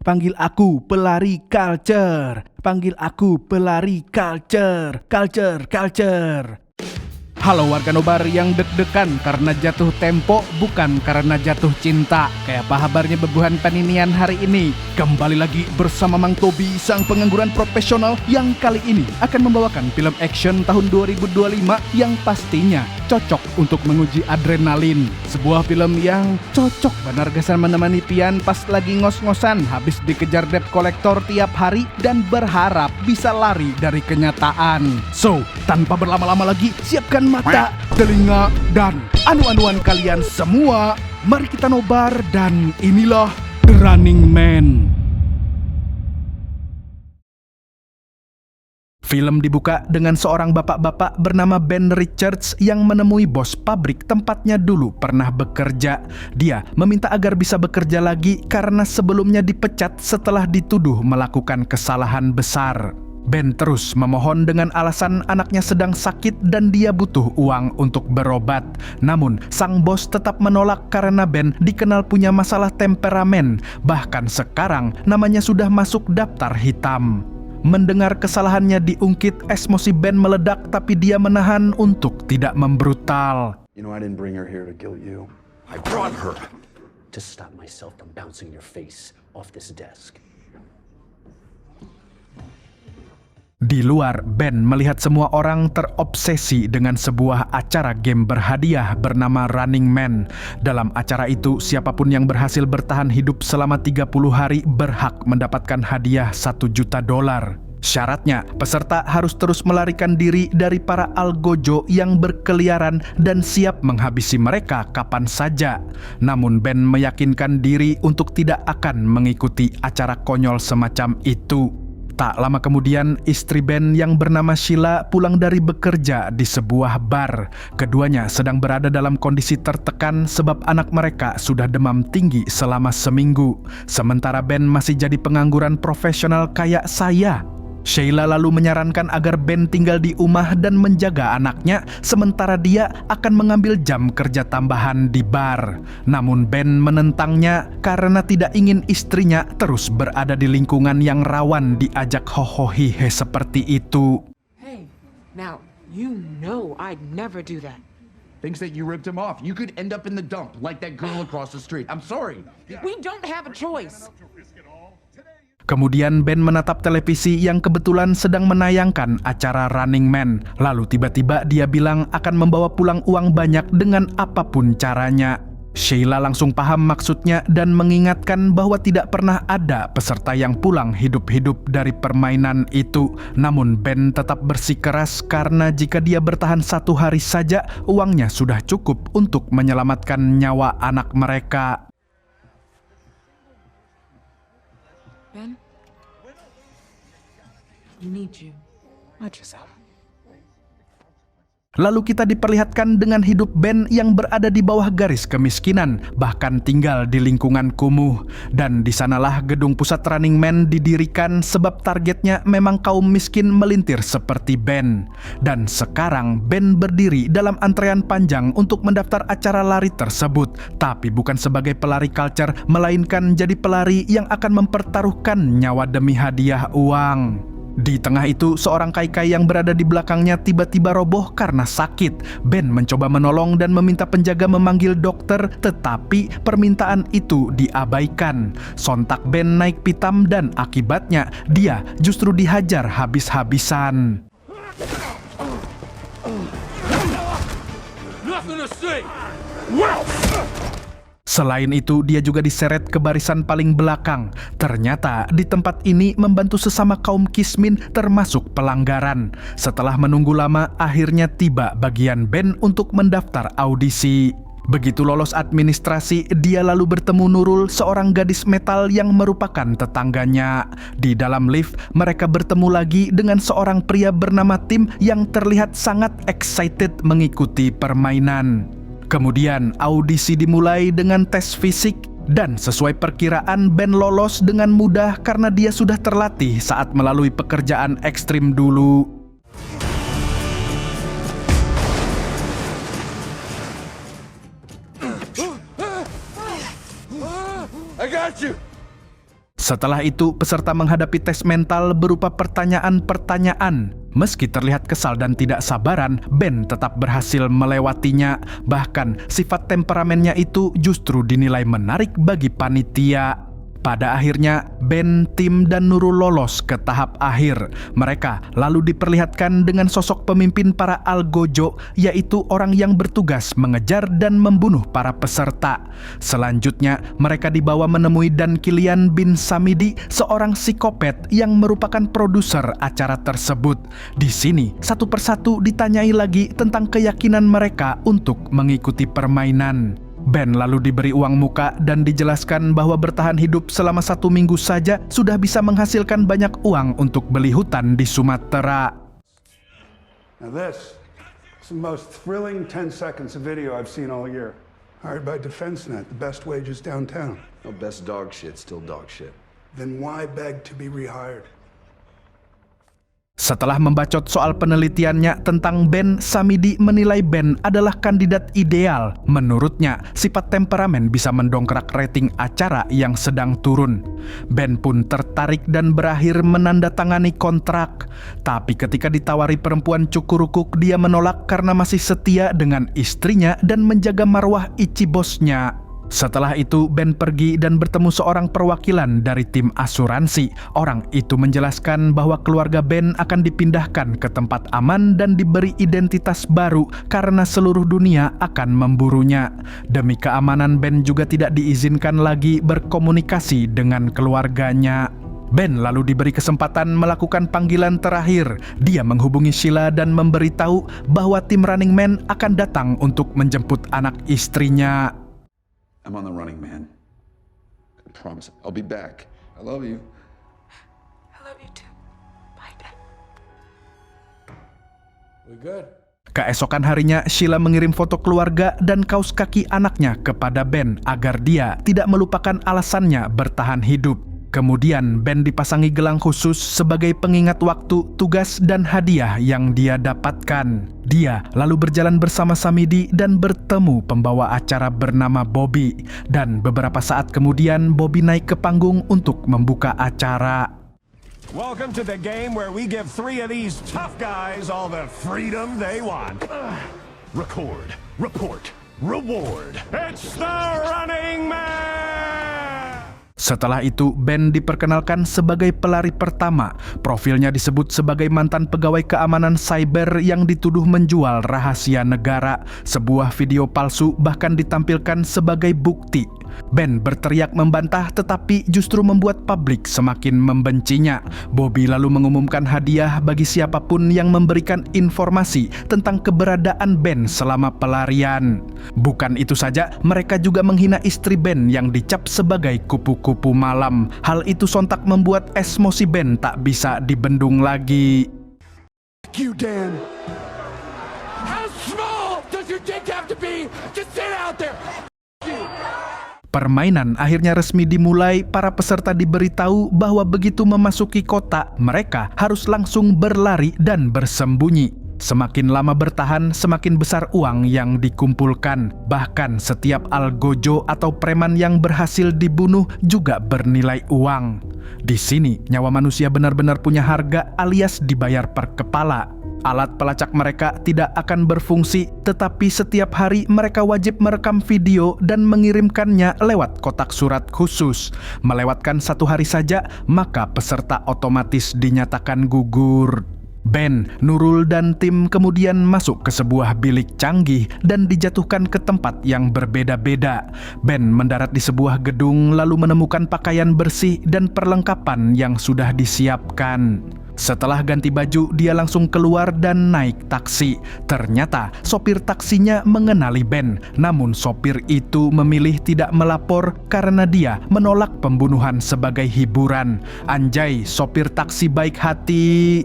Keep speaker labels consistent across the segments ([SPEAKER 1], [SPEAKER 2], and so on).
[SPEAKER 1] Panggil aku pelari culture. Panggil aku pelari culture. Culture. Halo warga nobar yang deg-degan karena jatuh tempo, bukan karena jatuh cinta. Kayak apa kabarnya bebuhan paninian hari ini? Kembali lagi bersama Mang Tobi, sang pengangguran profesional yang kali ini akan membawakan film action tahun 2025 yang pastinya cocok untuk menguji adrenalin. Sebuah film yang cocok benar gesan menemani pian pas lagi ngos-ngosan habis dikejar debt collector tiap hari dan berharap bisa lari dari kenyataan. So, tanpa berlama-lama lagi, siapkan mata, telinga, dan anu-anuan kalian semua. Mari kita nobar dan inilah The Running Man. Film dibuka dengan seorang bapak-bapak bernama Ben Richards yang menemui bos pabrik tempatnya dulu pernah bekerja. Dia meminta agar bisa bekerja lagi karena sebelumnya dipecat setelah dituduh melakukan kesalahan besar. Ben terus memohon dengan alasan anaknya sedang sakit dan dia butuh uang untuk berobat. Namun, sang bos tetap menolak karena Ben dikenal punya masalah temperamen. Bahkan sekarang namanya sudah masuk daftar hitam. Mendengar kesalahannya diungkit, emosi Ben meledak tapi dia menahan untuk tidak membrutal.
[SPEAKER 2] You know, I didn't bring her here to guilt you. I brought her to stop myself from bouncing your face off this desk.
[SPEAKER 1] Di luar, Ben melihat semua orang terobsesi dengan sebuah acara game berhadiah bernama Running Man. Dalam acara itu, siapapun yang berhasil bertahan hidup selama 30 hari berhak mendapatkan hadiah $1 juta. Syaratnya, peserta harus terus melarikan diri dari para algojo yang berkeliaran dan siap menghabisi mereka kapan saja. Namun Ben meyakinkan diri untuk tidak akan mengikuti acara konyol semacam itu. Tak lama kemudian, istri Ben yang bernama Sheila pulang dari bekerja di sebuah bar. Keduanya sedang berada dalam kondisi tertekan sebab anak mereka sudah demam tinggi selama seminggu. Sementara Ben masih jadi pengangguran profesional kayak saya. Sheila lalu menyarankan agar Ben tinggal di rumah dan menjaga anaknya, sementara dia akan mengambil jam kerja tambahan di bar. Namun Ben menentangnya karena tidak ingin istrinya terus berada di lingkungan yang rawan diajak hohohihe seperti itu.
[SPEAKER 3] Hey, now, you know I'd never do that.
[SPEAKER 4] Thinks that you ripped him off. You could end up in the dump like that girl across the street. I'm sorry.
[SPEAKER 3] We don't have a choice.
[SPEAKER 1] Kemudian Ben menatap televisi yang kebetulan sedang menayangkan acara Running Man. Lalu tiba-tiba dia bilang akan membawa pulang uang banyak dengan apapun caranya. Sheila langsung paham maksudnya dan mengingatkan bahwa tidak pernah ada peserta yang pulang hidup-hidup dari permainan itu. Namun Ben tetap bersikeras karena jika dia bertahan 1 hari saja, uangnya sudah cukup untuk menyelamatkan nyawa anak mereka.
[SPEAKER 3] Ben? I need you. Watch yourself.
[SPEAKER 1] Lalu kita diperlihatkan dengan hidup Ben yang berada di bawah garis kemiskinan, bahkan tinggal di lingkungan kumuh. Dan di sanalah gedung pusat Running Man didirikan sebab targetnya memang kaum miskin melintir seperti Ben. Dan sekarang Ben berdiri dalam antrean panjang untuk mendaftar acara lari tersebut, tapi bukan sebagai pelari culture, melainkan jadi pelari yang akan mempertaruhkan nyawa demi hadiah uang. Di tengah itu, seorang kaikai yang berada di belakangnya tiba-tiba roboh karena sakit. Ben mencoba menolong dan meminta penjaga memanggil dokter, tetapi permintaan itu diabaikan. Sontak Ben naik pitam dan akibatnya dia justru dihajar habis-habisan. Selain itu, dia juga diseret ke barisan paling belakang. Ternyata di tempat ini membantu sesama kaum kismin termasuk pelanggaran. Setelah menunggu lama, akhirnya tiba bagian Ben untuk mendaftar audisi. Begitu lolos administrasi, dia lalu bertemu Nurul, seorang gadis metal yang merupakan tetangganya. Di dalam lift, mereka bertemu lagi dengan seorang pria bernama Tim yang terlihat sangat excited mengikuti permainan. Kemudian audisi dimulai dengan tes fisik dan sesuai perkiraan Ben lolos dengan mudah karena dia sudah terlatih saat melalui pekerjaan ekstrim dulu.
[SPEAKER 4] I got you.
[SPEAKER 1] Setelah itu, peserta menghadapi tes mental berupa pertanyaan-pertanyaan. Meski terlihat kesal dan tidak sabaran, Ben tetap berhasil melewatinya. Bahkan, sifat temperamennya itu justru dinilai menarik bagi panitia. Pada akhirnya, Ben, Tim, dan Nurul lolos ke tahap akhir. Mereka lalu diperlihatkan dengan sosok pemimpin para algojo, yaitu orang yang bertugas mengejar dan membunuh para peserta. Selanjutnya, mereka dibawa menemui Dan Kilian bin Samidi, seorang psikopat yang merupakan produser acara tersebut. Di sini, satu persatu ditanyai lagi tentang keyakinan mereka untuk mengikuti permainan. Ben lalu diberi uang muka dan dijelaskan bahwa bertahan hidup selama 1 minggu saja sudah bisa menghasilkan banyak uang untuk beli hutan di Sumatera.
[SPEAKER 5] Now this is the most thrilling 10 seconds of video I've seen all year. Hired by DefenseNet, the best wages downtown.
[SPEAKER 6] No, best dog shit, still dog shit.
[SPEAKER 5] Then why beg to be rehired?
[SPEAKER 1] Setelah membacot soal penelitiannya tentang Ben, Samidi menilai Ben adalah kandidat ideal. Menurutnya, sifat temperamen bisa mendongkrak rating acara yang sedang turun. Ben pun tertarik dan berakhir menandatangani kontrak. Tapi ketika ditawari perempuan cukurukuk, dia menolak karena masih setia dengan istrinya dan menjaga marwah ichi bosnya. Setelah itu, Ben pergi dan bertemu seorang perwakilan dari tim asuransi. Orang itu menjelaskan bahwa keluarga Ben akan dipindahkan ke tempat aman dan diberi identitas baru karena seluruh dunia akan memburunya. Demi keamanan, Ben juga tidak diizinkan lagi berkomunikasi dengan keluarganya. Ben lalu diberi kesempatan melakukan panggilan terakhir. Dia menghubungi Sheila dan memberitahu bahwa tim Running Man akan datang untuk menjemput anak istrinya.
[SPEAKER 6] I'm on the running, man. I promise. I'll be back. I love you.
[SPEAKER 3] I love you too. Bye, Dad.
[SPEAKER 6] We good?
[SPEAKER 1] Keesokan harinya, Sheila mengirim foto keluarga dan kaos kaki anaknya kepada Ben agar dia tidak melupakan alasannya bertahan hidup. Kemudian Ben dipasangi gelang khusus sebagai pengingat waktu, tugas, dan hadiah yang dia dapatkan. Dia lalu berjalan bersama Samidi dan bertemu pembawa acara bernama Bobby. Dan beberapa saat kemudian Bobby naik ke panggung untuk membuka acara.
[SPEAKER 7] Welcome to the game where we give 3 of these tough guys all the freedom they want. Record, report, reward. It's the Running Man!
[SPEAKER 1] Setelah itu, Ben diperkenalkan sebagai pelari pertama. Profilnya disebut sebagai mantan pegawai keamanan cyber yang dituduh menjual rahasia negara. Sebuah video palsu bahkan ditampilkan sebagai bukti. Ben berteriak membantah tetapi justru membuat publik semakin membencinya. Bobby lalu mengumumkan hadiah bagi siapapun yang memberikan informasi tentang keberadaan Ben selama pelarian. Bukan itu saja, mereka juga menghina istri Ben yang dicap sebagai kupu-kupu malam. Hal itu sontak membuat emosi Ben tak bisa dibendung lagi.
[SPEAKER 7] You, Dan. How small does your dick have to be to sit out there?
[SPEAKER 1] Permainan akhirnya resmi dimulai. Para peserta diberitahu bahwa begitu memasuki kota, mereka harus langsung berlari dan bersembunyi. Semakin lama bertahan, semakin besar uang yang dikumpulkan. Bahkan setiap algojo atau preman yang berhasil dibunuh juga bernilai uang. Di sini, nyawa manusia benar-benar punya harga alias dibayar per kepala. Alat pelacak mereka tidak akan berfungsi, tetapi setiap hari mereka wajib merekam video dan mengirimkannya lewat kotak surat khusus. Melewatkan 1 hari saja, maka peserta otomatis dinyatakan gugur. Ben, Nurul, dan tim kemudian masuk ke sebuah bilik canggih dan dijatuhkan ke tempat yang berbeda-beda. Ben mendarat di sebuah gedung lalu menemukan pakaian bersih dan perlengkapan yang sudah disiapkan. Setelah ganti baju, dia langsung keluar dan naik taksi. Ternyata sopir taksinya mengenali Ben, namun sopir itu memilih tidak melapor karena dia menolak pembunuhan sebagai hiburan. Anjay, sopir taksi baik hati.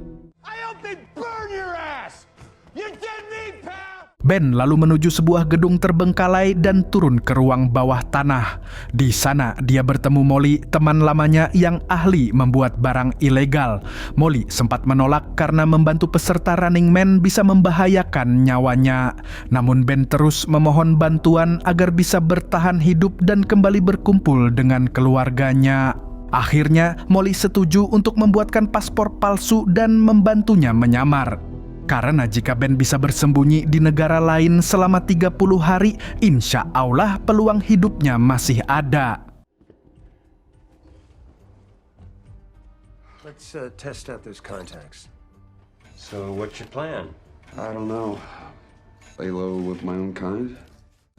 [SPEAKER 1] Ben lalu menuju sebuah gedung terbengkalai dan turun ke ruang bawah tanah. Di sana dia bertemu Molly, teman lamanya yang ahli membuat barang ilegal. Molly sempat menolak karena membantu peserta Running Man bisa membahayakan nyawanya. Namun Ben terus memohon bantuan agar bisa bertahan hidup dan kembali berkumpul dengan keluarganya. Akhirnya, Molly setuju untuk membuatkan paspor palsu dan membantunya menyamar. Karena jika Ben bisa bersembunyi di negara lain selama 30 hari, insya Allah peluang hidupnya masih ada.
[SPEAKER 8] Let's test out those contacts.
[SPEAKER 2] So, what's your plan?
[SPEAKER 6] I don't know. Lay low with my own kind?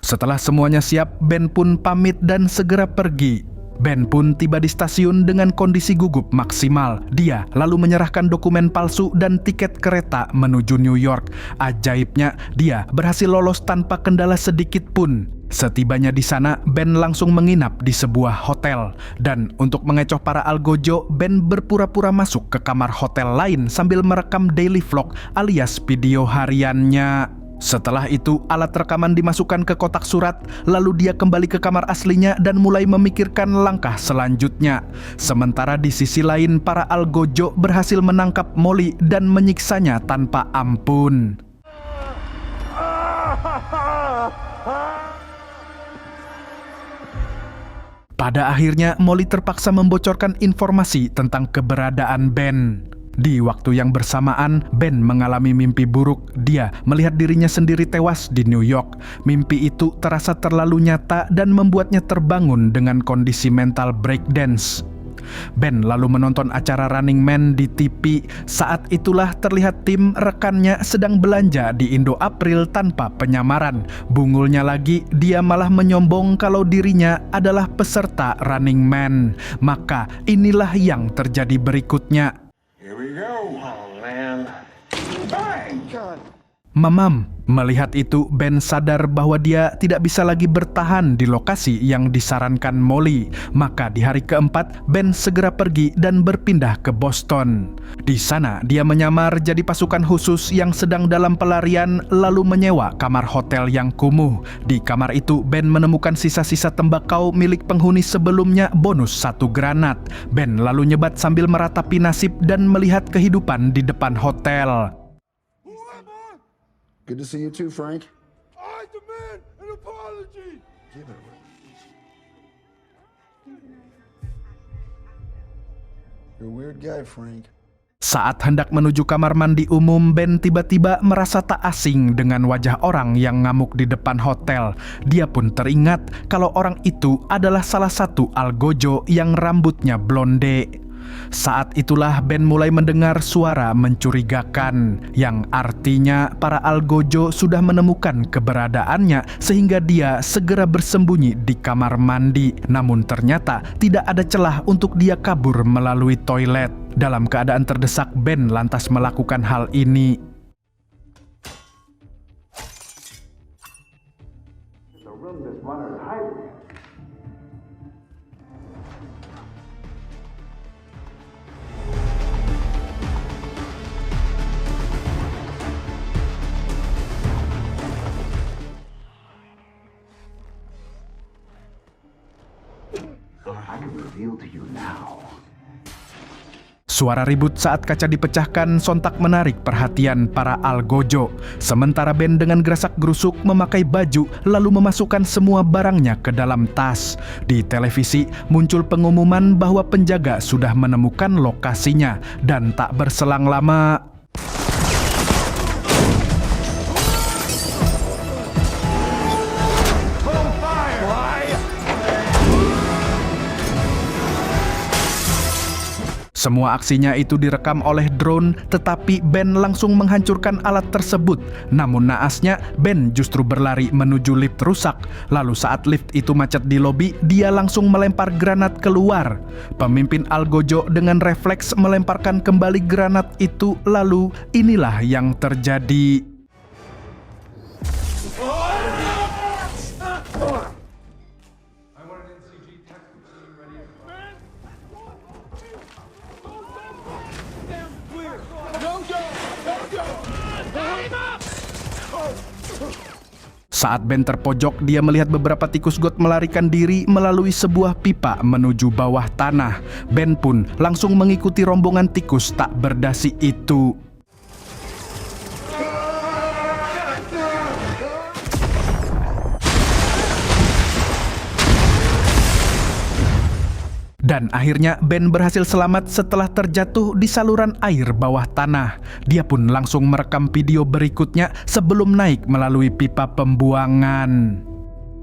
[SPEAKER 1] Setelah semuanya siap, Ben pun pamit dan segera pergi. Ben pun tiba di stasiun dengan kondisi gugup maksimal. Dia lalu menyerahkan dokumen palsu dan tiket kereta menuju New York. Ajaibnya, dia berhasil lolos tanpa kendala sedikit pun. Setibanya di sana, Ben langsung menginap di sebuah hotel. Dan untuk mengecoh para algojo, Ben berpura-pura masuk ke kamar hotel lain sambil merekam daily vlog alias video hariannya. Setelah itu, alat rekaman dimasukkan ke kotak surat, lalu dia kembali ke kamar aslinya dan mulai memikirkan langkah selanjutnya. Sementara di sisi lain, para algojo berhasil menangkap Molly dan menyiksanya tanpa ampun. Pada akhirnya, Molly terpaksa membocorkan informasi tentang keberadaan Ben. Di waktu yang bersamaan, Ben mengalami mimpi buruk. Dia melihat dirinya sendiri tewas di New York. Mimpi itu terasa terlalu nyata dan membuatnya terbangun dengan kondisi mental breakdance. Ben lalu menonton acara Running Man di TV. Saat itulah terlihat tim rekannya sedang belanja di Indo April tanpa penyamaran. Bungulnya lagi, dia malah menyombong kalau dirinya adalah peserta Running Man. Maka inilah yang terjadi berikutnya. Mamam. Melihat itu, Ben sadar bahwa dia tidak bisa lagi bertahan di lokasi yang disarankan Molly. Maka di hari keempat, Ben segera pergi dan berpindah ke Boston. Di sana, dia menyamar jadi pasukan khusus yang sedang dalam pelarian, lalu menyewa kamar hotel yang kumuh. Di kamar itu, Ben menemukan sisa-sisa tembakau milik penghuni sebelumnya bonus 1 granat. Ben lalu nyebat sambil meratapi nasib dan melihat kehidupan di depan hotel.
[SPEAKER 6] Good to see you too, Frank.
[SPEAKER 5] I demand an apology!
[SPEAKER 6] You're a weird guy, Frank.
[SPEAKER 1] Saat hendak menuju kamar mandi umum, Ben tiba-tiba merasa tak asing dengan wajah orang yang ngamuk di depan hotel. Dia pun teringat kalau orang itu adalah salah satu algojo yang rambutnya blonde. Saat itulah Ben mulai mendengar suara mencurigakan, yang artinya para algojo sudah menemukan keberadaannya sehingga dia segera bersembunyi di kamar mandi. Namun ternyata tidak ada celah untuk dia kabur melalui toilet. Dalam keadaan terdesak, Ben lantas melakukan hal ini. Suara ribut saat kaca dipecahkan sontak menarik perhatian para algojo. Sementara Ben dengan gerasak-gerusuk memakai baju lalu memasukkan semua barangnya ke dalam tas. Di televisi muncul pengumuman bahwa penjaga sudah menemukan lokasinya dan tak berselang lama semua aksinya itu direkam oleh drone, tetapi Ben langsung menghancurkan alat tersebut. Namun naasnya, Ben justru berlari menuju lift rusak. Lalu saat lift itu macet di lobi, dia langsung melempar granat keluar. Pemimpin algojo dengan refleks melemparkan kembali granat itu, lalu inilah yang terjadi. Saat Ben terpojok, dia melihat beberapa tikus got melarikan diri melalui sebuah pipa menuju bawah tanah. Ben pun langsung mengikuti rombongan tikus tak berdasi itu. Dan akhirnya Ben berhasil selamat setelah terjatuh di saluran air bawah tanah. Dia pun langsung merekam video berikutnya sebelum naik melalui pipa pembuangan.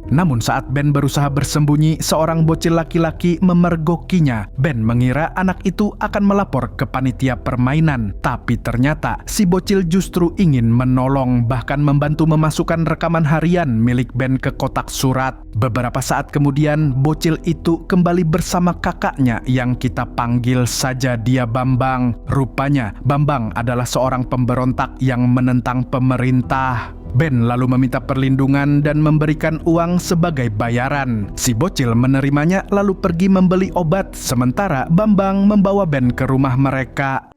[SPEAKER 1] Namun saat Ben berusaha bersembunyi, seorang bocil laki-laki memergokinya. Ben mengira anak itu akan melapor ke panitia permainan, tapi ternyata si bocil justru ingin menolong, bahkan membantu memasukkan rekaman harian milik Ben ke kotak surat. Beberapa saat kemudian, bocil itu kembali bersama kakaknya yang kita panggil saja dia Bambang. Rupanya Bambang adalah seorang pemberontak yang menentang pemerintah. Ben lalu meminta perlindungan dan memberikan uang sebagai bayaran. Si bocil menerimanya lalu pergi membeli obat, sementara Bambang membawa Ben ke rumah mereka.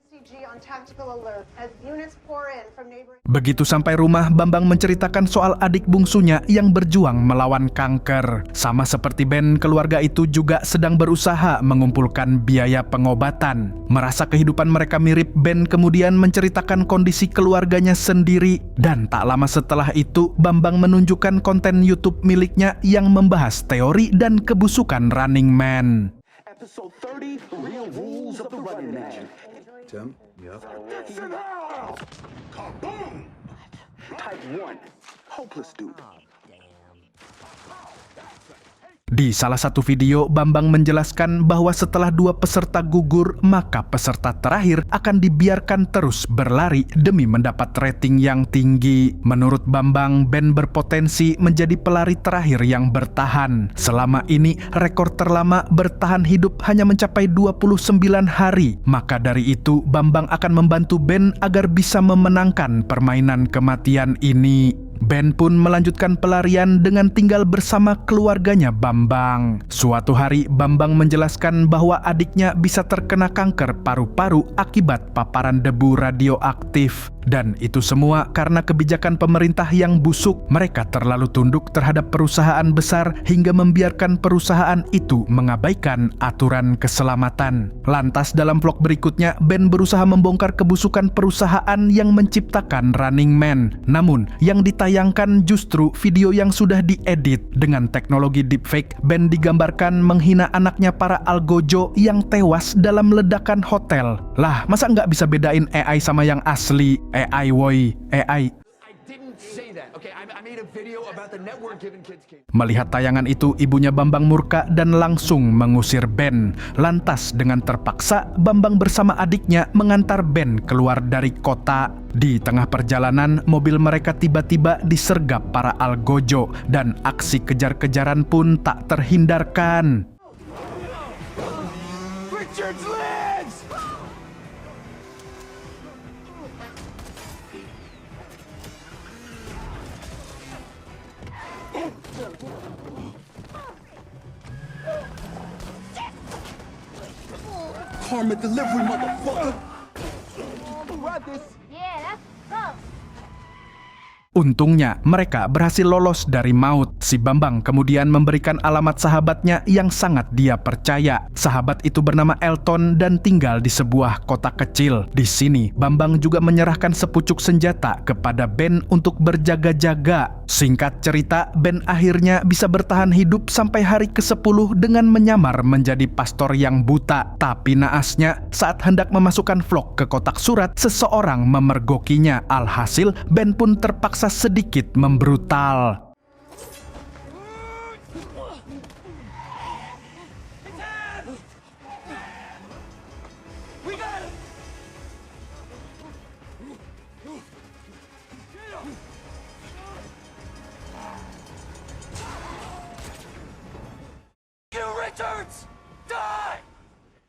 [SPEAKER 1] Begitu sampai rumah, Bambang menceritakan soal adik bungsunya yang berjuang melawan kanker. Sama seperti Ben, keluarga itu juga sedang berusaha mengumpulkan biaya pengobatan. Merasa kehidupan mereka mirip, Ben kemudian menceritakan kondisi keluarganya sendiri. Dan tak lama setelah itu, Bambang menunjukkan konten YouTube miliknya yang membahas teori dan kebusukan Running Man.
[SPEAKER 2] Episode 30, The Real Rules of the Running Man.
[SPEAKER 8] Tim? Yep.
[SPEAKER 2] Type 1, hopeless dude.
[SPEAKER 1] Di salah satu video, Bambang menjelaskan bahwa setelah 2 peserta gugur, maka peserta terakhir akan dibiarkan terus berlari demi mendapat rating yang tinggi. Menurut Bambang, Ben berpotensi menjadi pelari terakhir yang bertahan. Selama ini, rekor terlama bertahan hidup hanya mencapai 29 hari. Maka dari itu, Bambang akan membantu Ben agar bisa memenangkan permainan kematian ini. Ben pun melanjutkan pelarian dengan tinggal bersama keluarganya Bambang. Suatu hari, Bambang menjelaskan bahwa adiknya bisa terkena kanker paru-paru akibat paparan debu radioaktif. Dan itu semua karena kebijakan pemerintah yang busuk. Mereka terlalu tunduk terhadap perusahaan besar hingga membiarkan perusahaan itu mengabaikan aturan keselamatan. Lantas dalam vlog berikutnya, Ben berusaha membongkar kebusukan perusahaan yang menciptakan Running Man. Namun, yang ditayangkan justru video yang sudah diedit dengan teknologi deepfake. Ben digambarkan menghina anaknya para algojo yang tewas dalam ledakan hotel. Lah, masa nggak bisa bedain AI sama yang asli? AI woy, AI. Melihat tayangan itu, ibunya Bambang murka dan langsung mengusir Ben. Lantas dengan terpaksa, Bambang bersama adiknya mengantar Ben keluar dari kota. Di tengah perjalanan, mobil mereka tiba-tiba disergap para algojo dan aksi kejar-kejaran pun tak terhindarkan.
[SPEAKER 7] Richard's legs!
[SPEAKER 2] Karma delivery, motherfucker.
[SPEAKER 9] Yeah, that's tough.
[SPEAKER 1] Untungnya, mereka berhasil lolos dari maut. Si Bambang kemudian memberikan alamat sahabatnya yang sangat dia percaya. Sahabat itu bernama Elton dan tinggal di sebuah kota kecil. Di sini, Bambang juga menyerahkan sepucuk senjata kepada Ben untuk berjaga-jaga. Singkat cerita, Ben akhirnya bisa bertahan hidup sampai hari ke-10 dengan menyamar menjadi pastor yang buta. Tapi naasnya, saat hendak memasukkan vlog ke kotak surat, seseorang memergokinya. Alhasil, Ben pun terpaksa sedikit membrutal.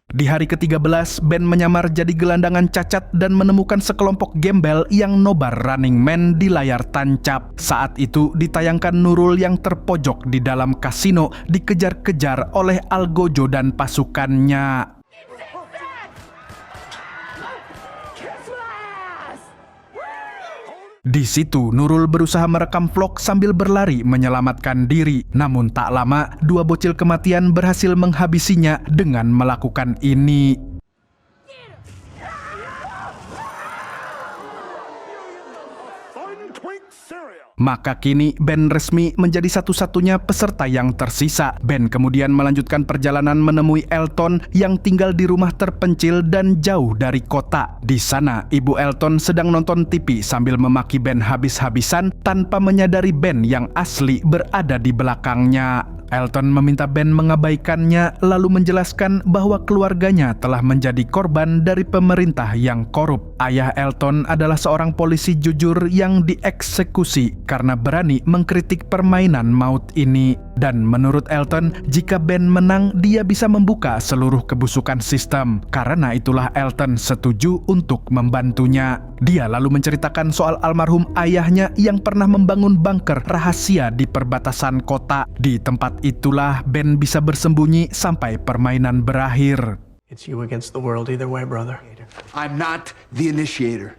[SPEAKER 1] Di hari ke-13, Ben menyamar jadi gelandangan cacat dan menemukan sekelompok gembel yang nobar Running Man di layar tancap. Saat itu ditayangkan Nurul yang terpojok di dalam kasino dikejar-kejar oleh algojo dan pasukannya. Di situ, Nurul berusaha merekam vlog sambil berlari menyelamatkan diri. Namun tak lama, 2 bocil kematian berhasil menghabisinya dengan melakukan ini. Maka kini Ben resmi menjadi satu-satunya peserta yang tersisa. Ben kemudian melanjutkan perjalanan menemui Elton yang tinggal di rumah terpencil dan jauh dari kota. Di sana, ibu Elton sedang nonton TV sambil memaki Ben habis-habisan tanpa menyadari Ben yang asli berada di belakangnya. Elton meminta Ben mengabaikannya lalu menjelaskan bahwa keluarganya telah menjadi korban dari pemerintah yang korup. Ayah Elton adalah seorang polisi jujur yang dieksekusi karena berani mengkritik permainan maut ini. Dan menurut Elton, jika Ben menang, dia bisa membuka seluruh kebusukan sistem. Karena itulah Elton setuju untuk membantunya. Dia lalu menceritakan soal almarhum ayahnya yang pernah membangun bunker rahasia di perbatasan kota. Di tempat itulah Ben bisa bersembunyi sampai permainan berakhir.
[SPEAKER 8] It's you against the world either way, brother.
[SPEAKER 4] I'm not the initiator.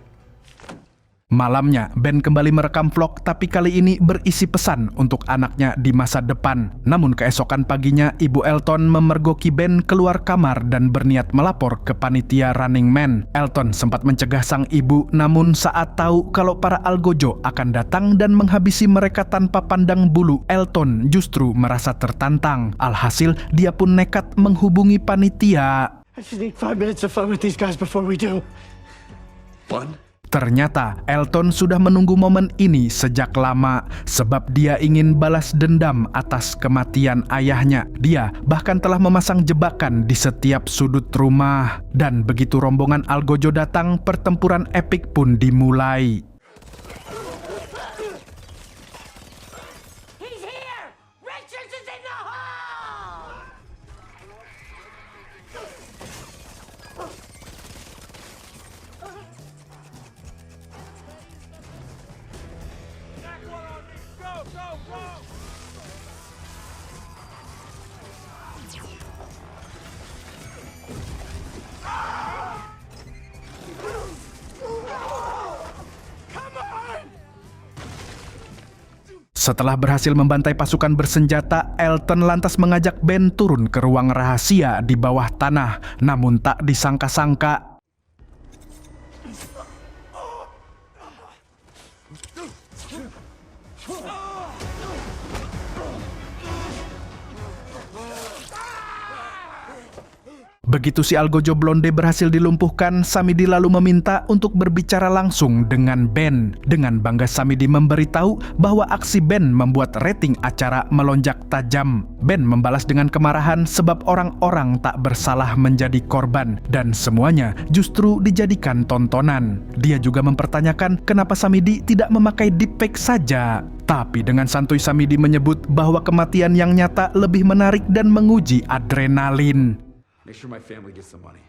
[SPEAKER 1] Malamnya, Ben kembali merekam vlog, tapi kali ini berisi pesan untuk anaknya di masa depan. Namun keesokan paginya, ibu Elton memergoki Ben keluar kamar dan berniat melapor ke panitia Running Man. Elton sempat mencegah sang ibu, namun saat tahu kalau para algojo akan datang dan menghabisi mereka tanpa pandang bulu, Elton justru merasa tertantang. Alhasil, dia pun nekat menghubungi panitia.
[SPEAKER 8] I just need 5 minutes of fun with these guys before we do.
[SPEAKER 4] Fun?
[SPEAKER 1] Ternyata Elton sudah menunggu momen ini sejak lama sebab dia ingin balas dendam atas kematian ayahnya. Dia bahkan telah memasang jebakan di setiap sudut rumah. Dan begitu rombongan algojo datang, pertempuran epik pun dimulai.
[SPEAKER 9] He's here! Richards is in the hall!
[SPEAKER 1] Setelah berhasil membantai pasukan bersenjata, Elton lantas mengajak Ben turun ke ruang rahasia di bawah tanah. Namun tak disangka-sangka, begitu si algojo blonde berhasil dilumpuhkan, Samidi lalu meminta untuk berbicara langsung dengan Ben. Dengan bangga Samidi memberitahu bahwa aksi Ben membuat rating acara melonjak tajam. Ben membalas dengan kemarahan sebab orang-orang tak bersalah menjadi korban dan semuanya justru dijadikan tontonan. Dia juga mempertanyakan kenapa Samidi tidak memakai deepfake saja. Tapi dengan santuy Samidi menyebut bahwa kematian yang nyata lebih menarik dan menguji adrenalin.
[SPEAKER 6] Make sure my family gets the money.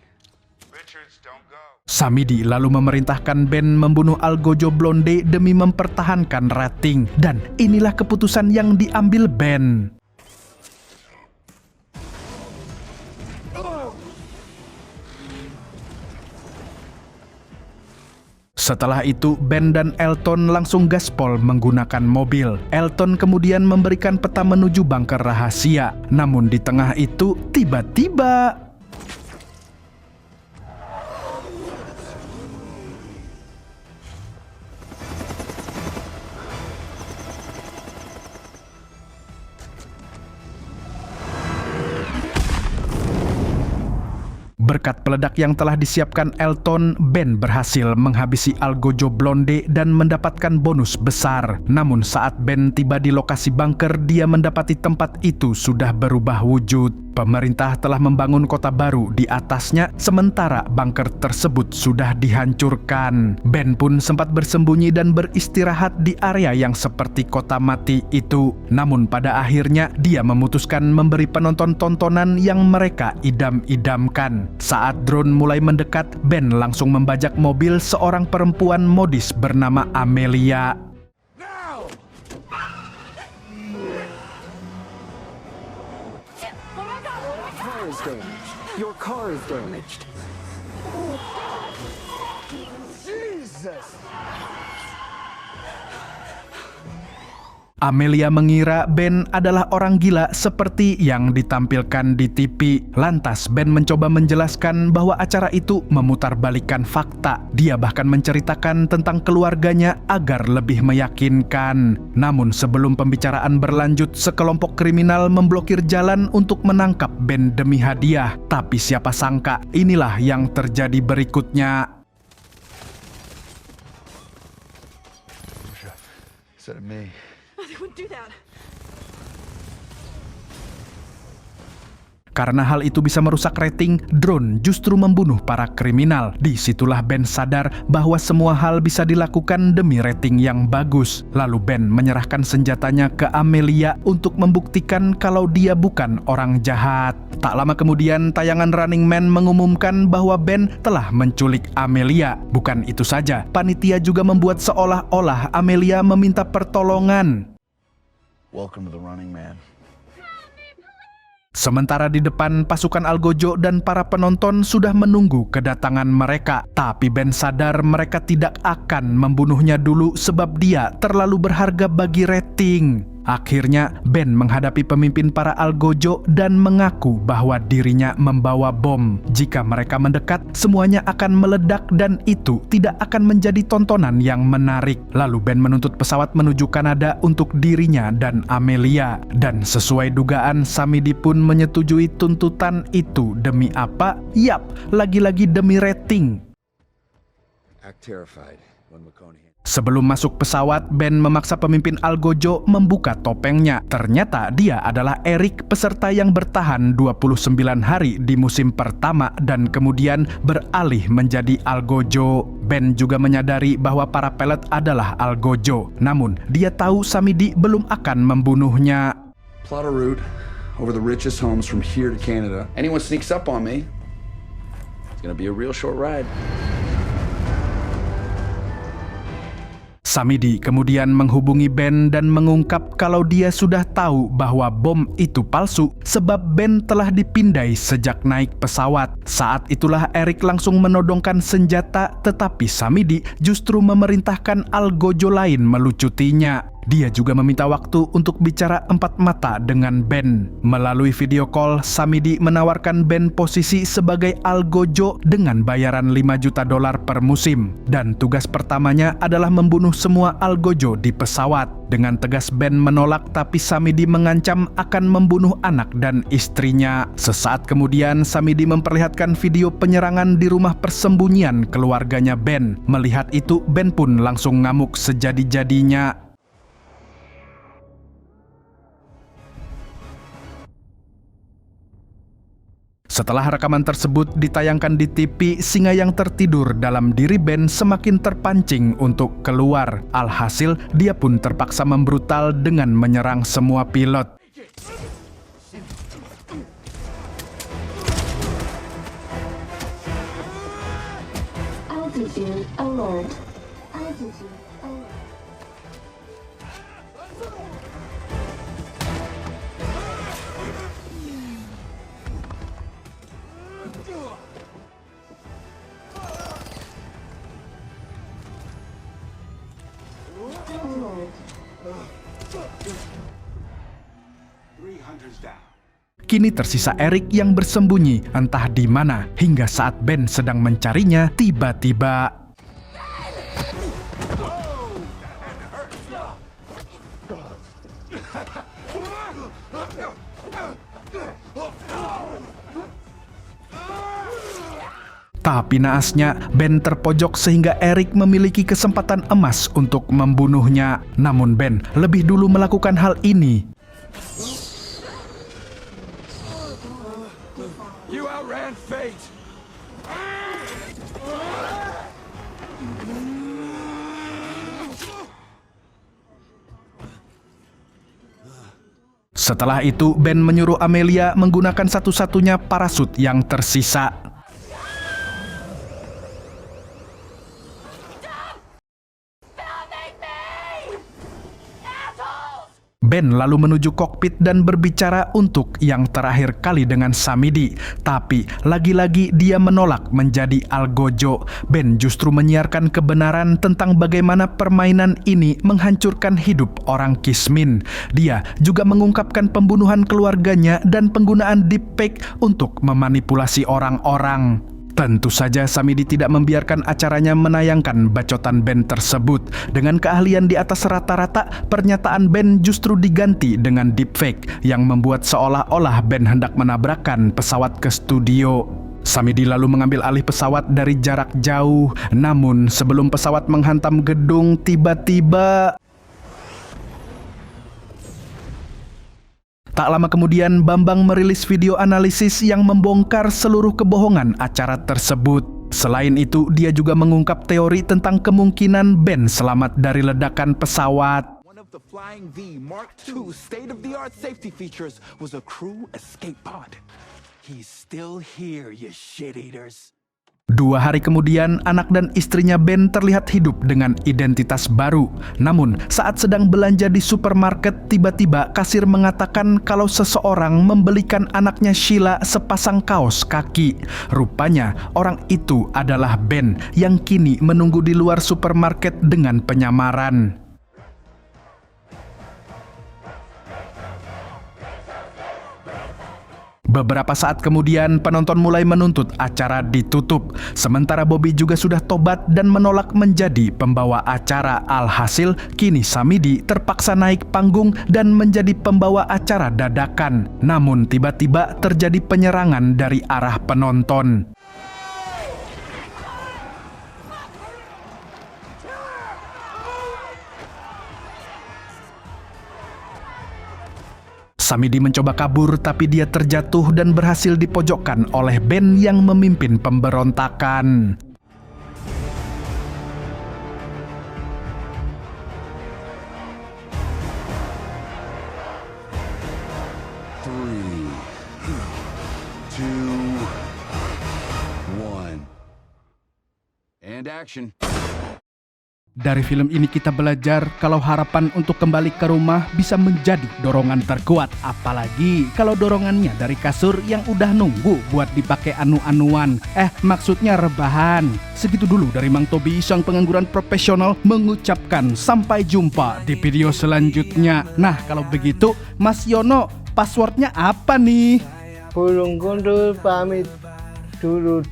[SPEAKER 1] Samidi lalu memerintahkan Ben membunuh algojo blonde demi mempertahankan rating. Dan inilah keputusan yang diambil Ben. Setelah itu, Ben dan Elton langsung gaspol menggunakan mobil. Elton kemudian memberikan peta menuju bunker rahasia. Namun di tengah itu, tiba-tiba berkat peledak yang telah disiapkan Elton, Ben berhasil menghabisi algojo blonde dan mendapatkan bonus besar. Namun saat Ben tiba di lokasi bunker, dia mendapati tempat itu sudah berubah wujud. Pemerintah telah membangun kota baru di atasnya, sementara bunker tersebut sudah dihancurkan. Ben pun sempat bersembunyi dan beristirahat di area yang seperti kota mati itu. Namun pada akhirnya dia memutuskan memberi penonton tontonan yang mereka idam-idamkan. Saat drone mulai mendekat, Ben langsung membajak mobil seorang perempuan modis bernama Amelia.
[SPEAKER 8] Your car is damaged. Jesus!
[SPEAKER 1] Amelia mengira Ben adalah orang gila seperti yang ditampilkan di TV. Lantas Ben mencoba menjelaskan bahwa acara itu memutarbalikkan fakta. Dia bahkan menceritakan tentang keluarganya agar lebih meyakinkan. Namun sebelum pembicaraan berlanjut, sekelompok kriminal memblokir jalan untuk menangkap Ben demi hadiah. Tapi siapa sangka inilah yang terjadi berikutnya.
[SPEAKER 6] Is that me?
[SPEAKER 3] They wouldn't do that.
[SPEAKER 1] Karena hal itu bisa merusak rating, drone justru membunuh para kriminal. Disitulah Ben sadar bahwa semua hal bisa dilakukan demi rating yang bagus. Lalu Ben menyerahkan senjatanya ke Amelia untuk membuktikan kalau dia bukan orang jahat. Tak lama kemudian, tayangan Running Man mengumumkan bahwa Ben telah menculik Amelia. Bukan itu saja, panitia juga membuat seolah-olah Amelia meminta pertolongan.
[SPEAKER 6] Welcome to the Running Man.
[SPEAKER 1] Sementara di depan, pasukan Algojo dan para penonton sudah menunggu kedatangan mereka. Tapi Ben sadar mereka tidak akan membunuhnya dulu sebab dia terlalu berharga bagi rating. Akhirnya, Ben menghadapi pemimpin para Algojo dan mengaku bahwa dirinya membawa bom. Jika mereka mendekat, semuanya akan meledak dan itu tidak akan menjadi tontonan yang menarik. Lalu Ben menuntut pesawat menuju Kanada untuk dirinya dan Amelia. Dan sesuai dugaan, Samidi pun menyetujui tuntutan itu. Demi apa? Yap, lagi-lagi demi rating.
[SPEAKER 6] Act terrified when McConaughey.
[SPEAKER 1] Sebelum masuk pesawat, Ben memaksa pemimpin Algojo membuka topengnya. Ternyata dia adalah Eric, peserta yang bertahan 29 hari di musim pertama dan kemudian beralih menjadi Algojo. Ben juga menyadari bahwa para pelet adalah Algojo. Namun, dia tahu Samidi belum akan membunuhnya.
[SPEAKER 6] Plot a route over the richest homes from here to Canada. Anyone sneaks up on me, it's gonna be a real short ride.
[SPEAKER 1] Samidi kemudian menghubungi Ben dan mengungkap kalau dia sudah tahu bahwa bom itu palsu sebab Ben telah dipindai sejak naik pesawat. Saat itulah Eric langsung menodongkan senjata, tetapi Samidi justru memerintahkan Algojo lain melucutinya. Dia juga meminta waktu untuk bicara empat mata dengan Ben. Melalui video call, Samidi menawarkan Ben posisi sebagai Algojo dengan bayaran $5 juta per musim. Dan tugas pertamanya adalah membunuh semua Algojo di pesawat. Dengan tegas Ben menolak, tapi Samidi mengancam akan membunuh anak dan istrinya. Sesaat kemudian, Samidi memperlihatkan video penyerangan di rumah persembunyian keluarganya Ben. Melihat itu, Ben pun langsung ngamuk sejadi-jadinya. Setelah rekaman tersebut ditayangkan di TV, singa yang tertidur dalam diri Ben semakin terpancing untuk keluar. Alhasil, dia pun terpaksa membrutal dengan menyerang semua pilot.
[SPEAKER 10] Altitude alert. Altitude alert.
[SPEAKER 1] Kini tersisa Eric yang bersembunyi entah di mana. Hingga saat Ben sedang mencarinya, tiba-tiba tapi naasnya, Ben terpojok sehingga Eric memiliki kesempatan emas untuk membunuhnya. Namun Ben lebih dulu melakukan hal ini.
[SPEAKER 7] You outran fate.
[SPEAKER 1] Setelah itu, Ben menyuruh Amelia menggunakan satu-satunya parasut yang tersisa. Ben lalu menuju kokpit dan berbicara untuk yang terakhir kali dengan Samidi. Tapi lagi-lagi dia menolak menjadi algojo. Ben justru menyiarkan kebenaran tentang bagaimana permainan ini menghancurkan hidup orang Kismin. Dia juga mengungkapkan pembunuhan keluarganya dan penggunaan deepfake untuk memanipulasi orang-orang. Tentu saja Samidi tidak membiarkan acaranya menayangkan bacotan Ben tersebut. Dengan keahlian di atas rata-rata, pernyataan Ben justru diganti dengan deepfake yang membuat seolah-olah Ben hendak menabrakkan pesawat ke studio. Samidi lalu mengambil alih pesawat dari jarak jauh. Namun sebelum pesawat menghantam gedung, tiba-tiba tak lama kemudian, Bambang merilis video analisis yang membongkar seluruh kebohongan acara tersebut. Selain itu, dia juga mengungkap teori tentang kemungkinan Ben selamat dari ledakan pesawat.
[SPEAKER 11] One of the Flying V Mark II state-of-the-art safety features was a crew escape pod. He's still here, you shit-eaters.
[SPEAKER 1] 2 hari kemudian, anak dan istrinya Ben terlihat hidup dengan identitas baru. Namun, saat sedang belanja di supermarket, tiba-tiba kasir mengatakan kalau seseorang membelikan anaknya Sheila sepasang kaos kaki. Rupanya, orang itu adalah Ben yang kini menunggu di luar supermarket dengan penyamaran. Beberapa saat kemudian, penonton mulai menuntut acara ditutup. Sementara Bobby juga sudah tobat dan menolak menjadi pembawa acara. Alhasil, kini Samidi terpaksa naik panggung dan menjadi pembawa acara dadakan. Namun tiba-tiba terjadi penyerangan dari arah penonton. Samidi mencoba kabur, tapi dia terjatuh dan berhasil dipojokkan oleh Ben yang memimpin pemberontakan.
[SPEAKER 6] And action.
[SPEAKER 1] Dari film ini kita belajar kalau harapan untuk kembali ke rumah bisa menjadi dorongan terkuat. Apalagi kalau dorongannya dari kasur yang udah nunggu buat dipakai anu-anuan. Maksudnya rebahan. Segitu dulu dari Mang Tobi, sang pengangguran profesional, mengucapkan sampai jumpa di video selanjutnya. Nah, kalau begitu Mas Yono, passwordnya apa nih?
[SPEAKER 8] Burung gundul pamit dulu.